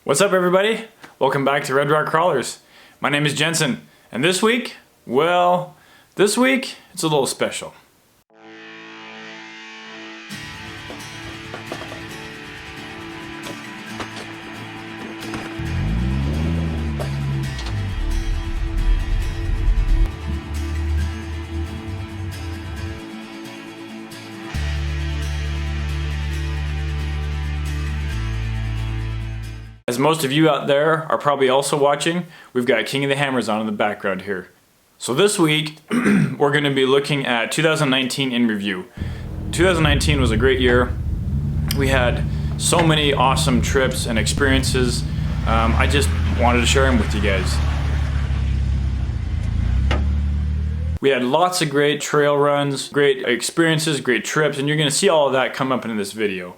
What's up, everybody? Welcome back to Red Rock Crawlers. My name is Jensen, and this week, it's a little special. As most of you out there are probably also watching, we've got King of the Hammers on in the background here. So this week, we're going to be looking at 2019 in review. 2019 was a great year. We had so many awesome trips and experiences. I just wanted to share them with you guys. We had lots of great trail runs, great experiences, great trips, and you're going to see all of that come up in this video.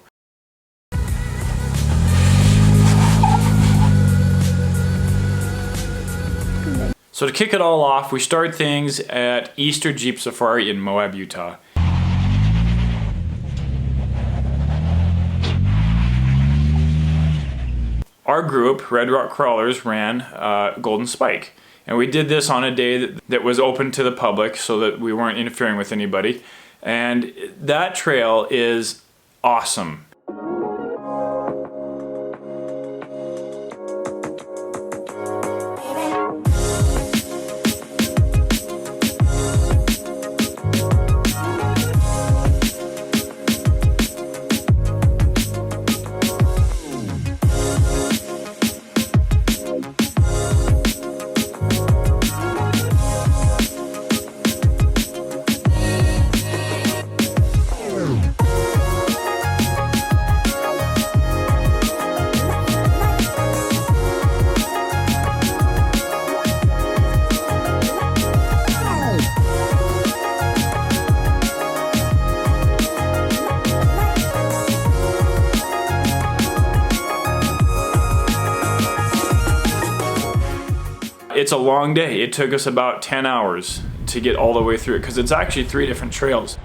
So to kick it all off, we start things at Easter Jeep Safari in Moab, Utah. Our group, Red Rock Crawlers, ran Golden Spike. And we did this on a day that was open to the public so that we weren't interfering with anybody. And that trail is awesome. It's a long day. It took us about 10 hours to get all the way through it because it's actually 3 different trails.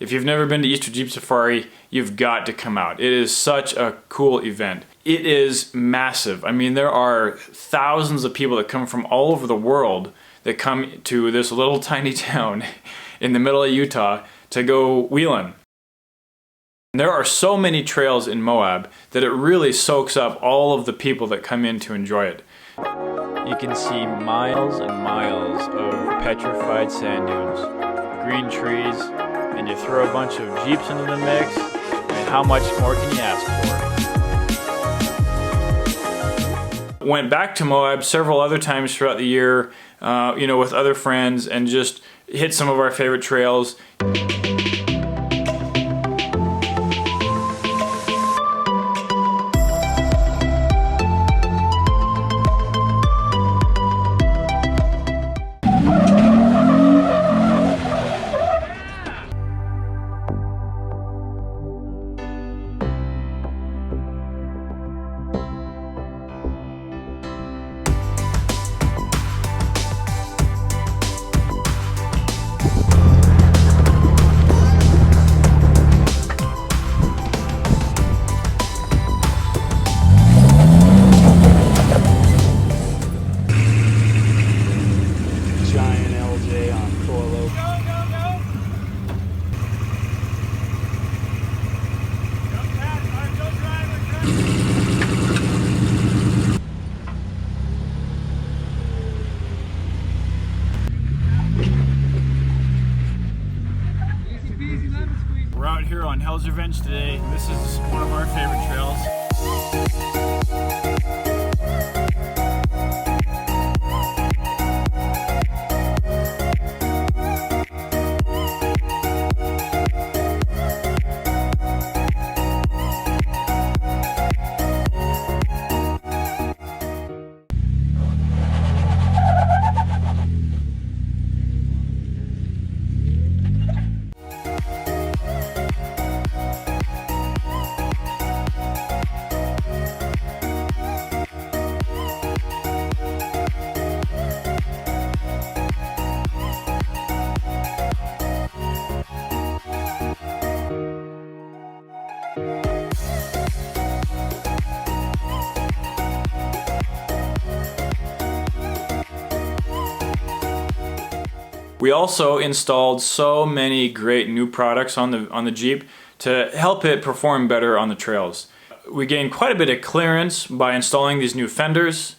If you've never been to Easter Jeep Safari, you've got to come out. It is such a cool event. It is massive. I mean, there are thousands of people that come from all over the world that come to this little tiny town in the middle of Utah to go wheeling. There are so many trails in Moab that it really soaks up all of the people that come in to enjoy it. You can see miles and miles of petrified sand dunes, green trees, and you throw a bunch of Jeeps into the mix, and how much more can you ask for? Went back to Moab several other times throughout the year, with other friends, and just hit some of our favorite trails. We're out here on Hell's Revenge today. This is one of our favorite trails. We also installed so many great new products on the Jeep to help it perform better on the trails. We gained quite a bit of clearance by installing these new fenders.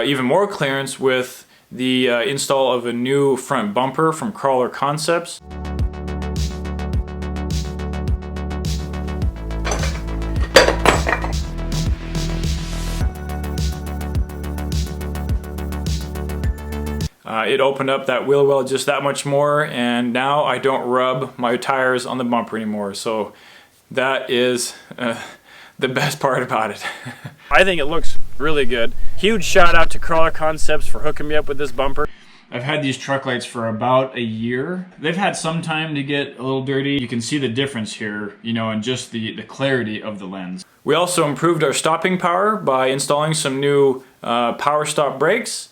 Even more clearance with the install of a new front bumper from Crawler Concepts. It opened up that wheel well just that much more, and now I don't rub my tires on the bumper anymore. So that is the best part about it. I think it looks really good. Huge shout out to Crawler Concepts for hooking me up with this bumper. I've had these truck lights for about a year. They've had some time to get a little dirty. You can see the difference here, you know, in just the clarity of the lens. We also improved our stopping power by installing some new power stop brakes.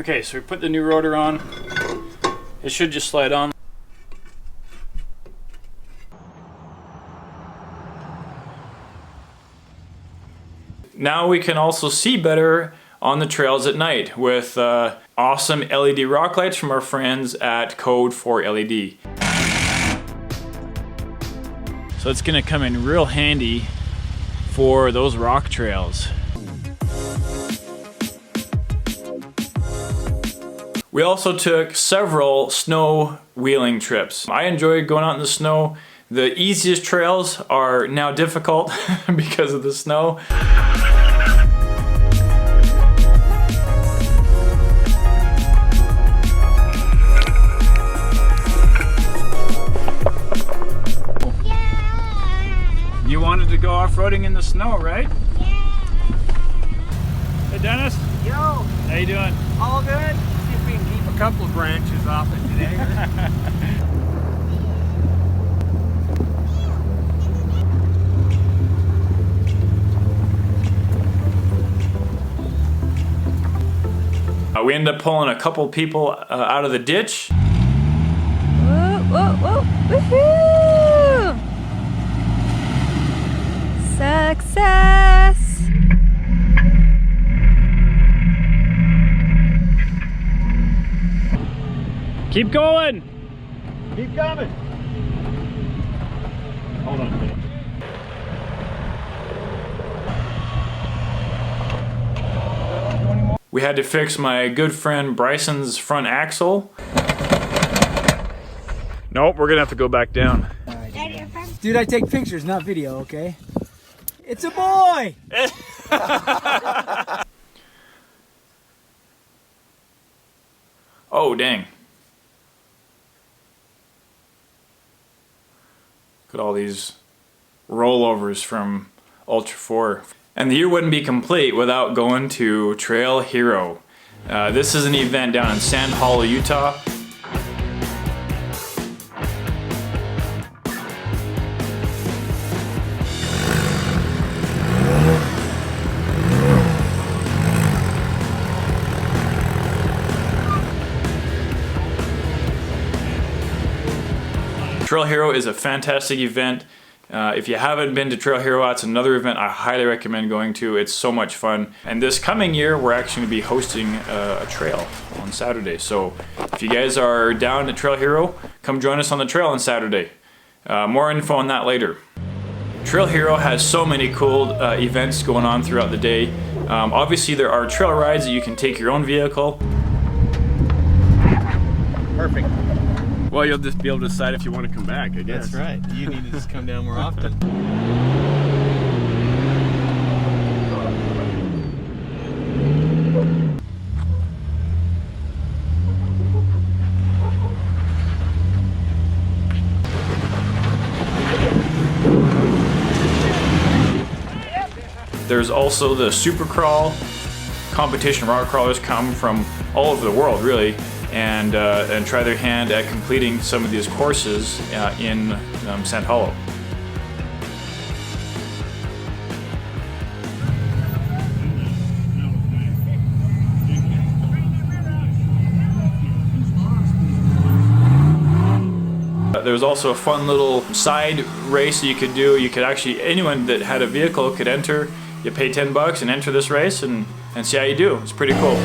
Okay, so we put the new rotor on. It should just slide on. Now we can also see better on the trails at night with awesome LED rock lights from our friends at Code for LED. So it's gonna come in real handy for those rock trails. We also took several snow wheeling trips. I enjoyed going out in the snow. The easiest trails are now difficult because of the snow. You wanted to go off-roading in the snow, right? Yeah. Hey Dennis. Yo. How you doing? All good? See if we can keep a couple of branches off it today. We ended up pulling a couple people out of the ditch. Whoa, whoa, whoa, woohoo! Success! Keep going! Keep coming. Hold on a minute. We had to fix my good friend Bryson's front axle. Nope, we're gonna have to go back down. Dude, I take pictures, not video, okay? It's a boy! Oh, dang. Look at all these rollovers from Ultra 4. And the year wouldn't be complete without going to Trail Hero. This is an event down in Sand Hollow, Utah. Trail Hero is a fantastic event. If you haven't been to Trail Hero, that's another event I highly recommend going to. It's so much fun. And this coming year, we're actually going to be hosting a trail on Saturday. So if you guys are down at Trail Hero, come join us on the trail on Saturday. More info on that later. Trail Hero has so many cool events going on throughout the day. Obviously, there are trail rides that you can take your own vehicle. Perfect. Well, you'll just be able to decide if you want to come back, I guess. That's right. You need to just come down more often. There's also the Super Crawl competition. Rock crawlers come from all over the world, really, and try their hand at completing some of these courses in Sand Hollow. was also a fun little side race you could do. You could actually, anyone that had a vehicle could enter. You pay $10 and enter this race and see how you do. It's pretty cool.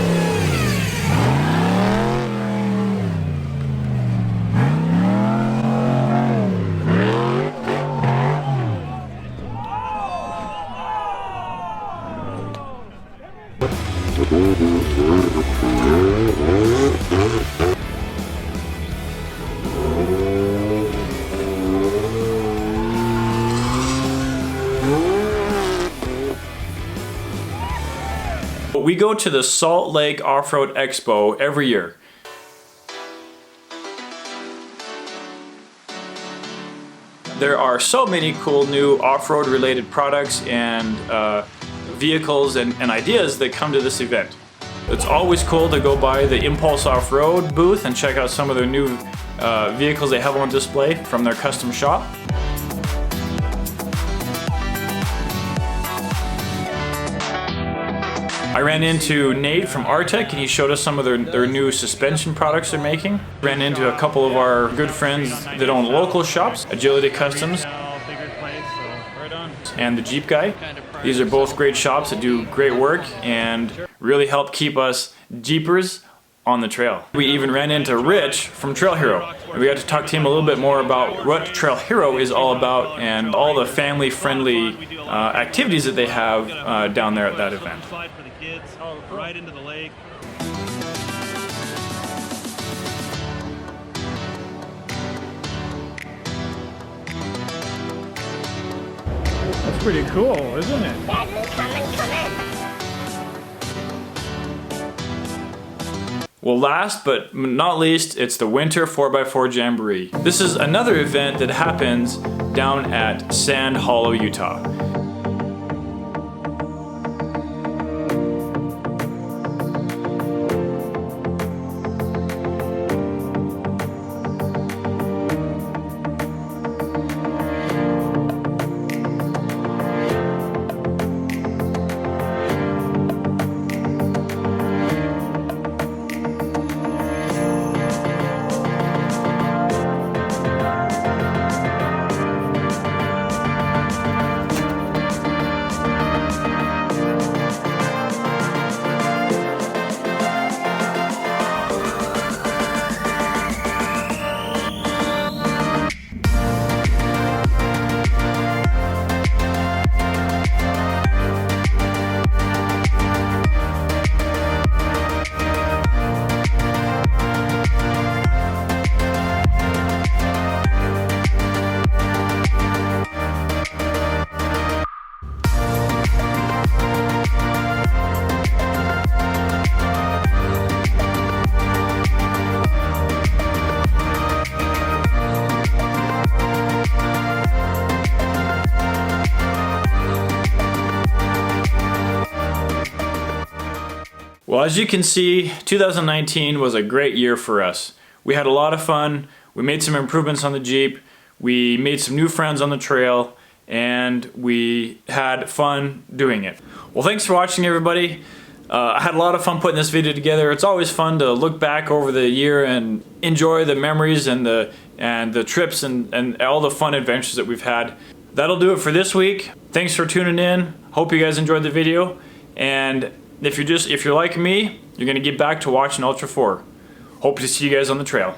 We go to the Salt Lake OffRoad Expo every year. There are so many cool new off-road related products and vehicles and ideas that come to this event. It's always cool to go by the Impulse Off-Road booth and check out some of their new vehicles they have on display from their custom shop. I ran into Nate from Artec and he showed us some of their new suspension products they're making. Ran into a couple of our good friends that own local shops, Agility Customs and the Jeep guy. These are both great shops that do great work and really help keep us Jeepers on the trail. We even ran into Rich from Trail Hero. And we got to talk to him a little bit more about what Trail Hero is all about and all the family-friendly activities that they have down there at that event. Right into the lake. That's pretty cool, isn't it? Well, last but not least, it's the Winter 4x4 Jamboree. This is another event that happens down at Sand Hollow, Utah. Well, as you can see, 2019 was a great year for us. We had a lot of fun, we made some improvements on the Jeep, we made some new friends on the trail, and we had fun doing it. Well, thanks for watching, everybody. I had a lot of fun putting this video together. It's always fun to look back over the year and enjoy the memories and the trips and all the fun adventures that we've had. That'll do it for this week. Thanks for tuning in. Hope you guys enjoyed the video. And if you're like me, you're gonna get back to watching Ultra 4. Hope to see you guys on the trail.